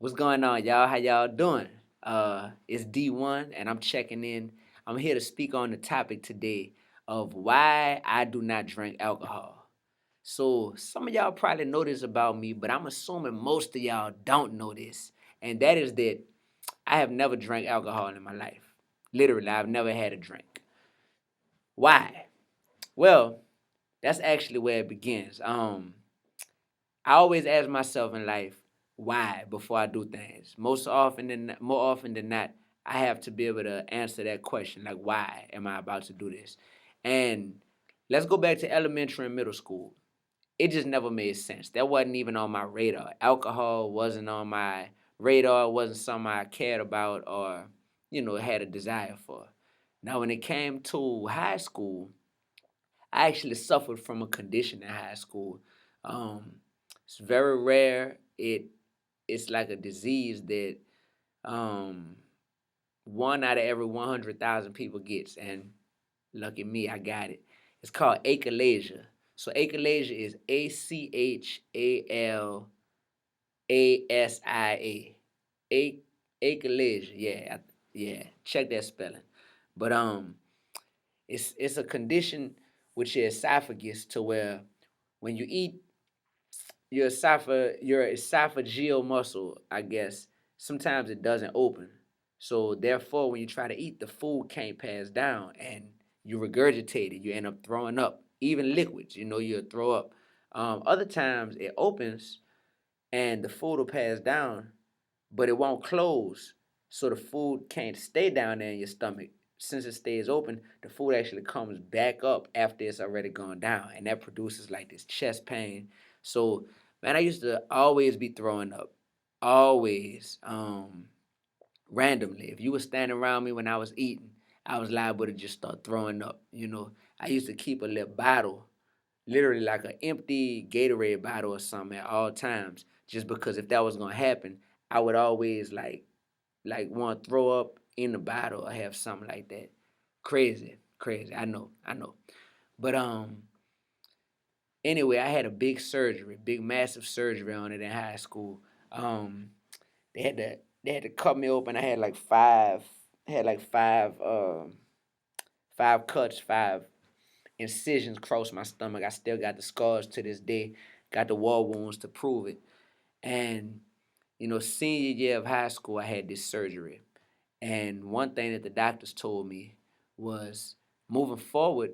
What's going on, y'all? How y'all doing? It's D1, and I'm checking in. I'm here to speak on the topic today of why I do not drink alcohol. So, some of y'all probably know this about me, but I'm assuming most of y'all don't know this, and that is that I have never drank alcohol in my life. Literally, I've never had a drink. Why? Well, that's actually where it begins. I always ask myself in life why before I do things. More often than not, I have to be able to answer that question like why am I about to do this? And let's go back to elementary and middle school. It just never made sense. That wasn't even on my radar. Alcohol wasn't on my radar. It wasn't something I cared about or had a desire for. Now, when it came to high school, I actually suffered from a condition in high school. Um, it's very rare. It's like a disease that um, one out of every 100,000 people gets, and lucky me, I got it. It's called achalasia. So achalasia is Achalasa. A achalasia. Yeah, yeah. Check that spelling. But it's a condition with your esophagus to where when you eat your esophageal muscle, I guess, sometimes it doesn't open. So therefore, when you try to eat, the food can't pass down, and you regurgitate it. You end up throwing up. Even liquids, you'll throw up. Other times it opens and the food will pass down, but it won't close. So the food can't stay down there in your stomach. Since it stays open, the food actually comes back up after it's already gone down, and that produces like this chest pain. So, man, I used to always be throwing up, always, randomly. If you were standing around me when I was eating, I was liable to just start throwing up. I used to keep a little bottle, literally like an empty Gatorade bottle or something at all times, just because if that was gonna happen, I would always like want to throw up in the bottle or have something like that. Crazy, crazy. I know. But anyway, I had a big surgery, big massive surgery on it in high school. Um, they had to they had to cut me open. I had like five cuts, five incisions across my stomach. I still got the scars to this day. Got the war wounds to prove it. And senior year of high school, I had this surgery. And one thing that the doctors told me was moving forward,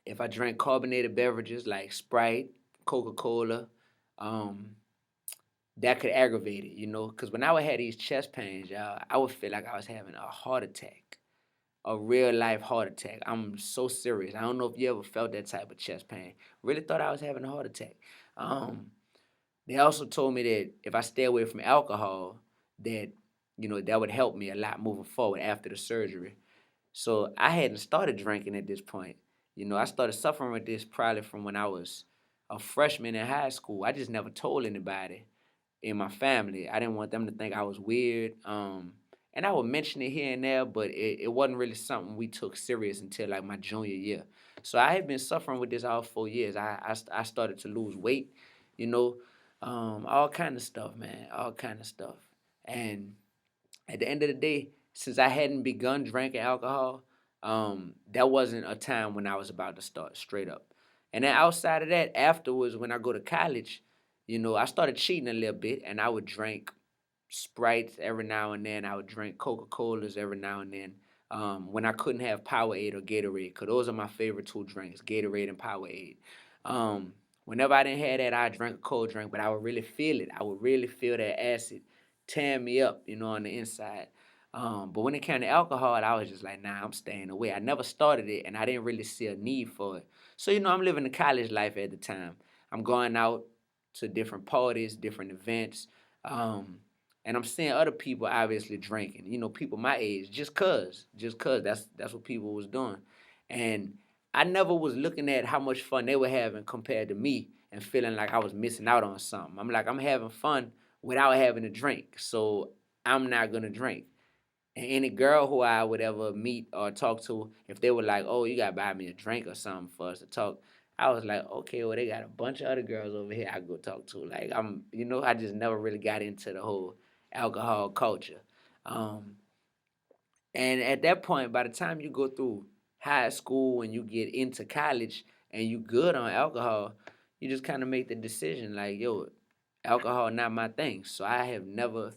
if I drank carbonated beverages like Sprite, Coca Cola, um, that could aggravate it, Because when I would have these chest pains, y'all, I would feel like I was having a heart attack, a real life heart attack. I'm so serious. I don't know if you ever felt that type of chest pain. Really thought I was having a heart attack. Um, they also told me that if I stay away from alcohol, that that would help me a lot moving forward after the surgery. So I hadn't started drinking at this point. I started suffering with this probably from when I was a freshman in high school. I just never told anybody in my family. I didn't want them to think I was weird. And I would mention it here and there, but it wasn't really something we took serious until like my junior year. So I had been suffering with this all 4 years. I started to lose weight, you know, all kind of stuff, man, all kind of stuff. And at the end of the day, since I hadn't begun drinking alcohol, that wasn't a time when I was about to start straight up. And then outside of that, afterwards, when I go to college, I started cheating a little bit, and I would drink Sprites every now and then. I would drink Coca Colas every now and then. When I couldn't have Powerade or Gatorade, because those are my favorite two drinks, Gatorade and Powerade. Whenever I didn't have that, I drank a cold drink, but I would really feel it. I would really feel that acid tearing me up, on the inside. But when it came to alcohol, I was just like, nah, I'm staying away. I never started it, and I didn't really see a need for it. So, I'm living the college life at the time. I'm going out to different parties, different events, um, and I'm seeing other people obviously drinking. People my age, just cause that's what people was doing, and I never was looking at how much fun they were having compared to me and feeling like I was missing out on something. I'm like, I'm having fun without having to drink, so I'm not gonna drink. And any girl who I would ever meet or talk to, if they were like, "Oh, you gotta buy me a drink or something for us to talk," I was like, okay, well, they got a bunch of other girls over here I go talk to. Like, I just never really got into the whole alcohol culture. Um, and at that point, by the time you go through high school and you get into college and you good on alcohol, you just kind of make the decision like, yo, alcohol not my thing. So I've never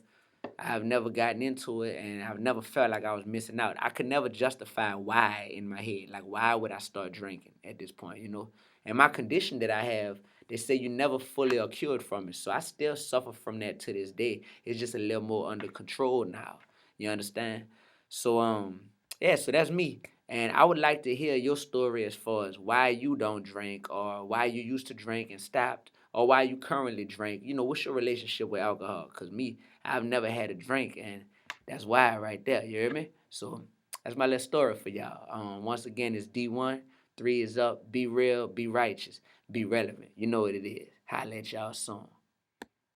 gotten into it, and I've never felt like I was missing out. I could never justify why in my head. Like, why would I start drinking at this point? And my condition that I have, they say you never fully are cured from it. So I still suffer from that to this day. It's just a little more under control now. You understand? So, yeah, so that's me. And I would like to hear your story as far as why you don't drink, or why you used to drink and stopped, or why you currently drink. What's your relationship with alcohol? Because me, I've never had a drink, and that's why right there. You hear me? So that's my little story for y'all. Once again, it's D1. 3 is up. Be real. Be righteous. Be relevant. You know what it is. Holla at y'all soon.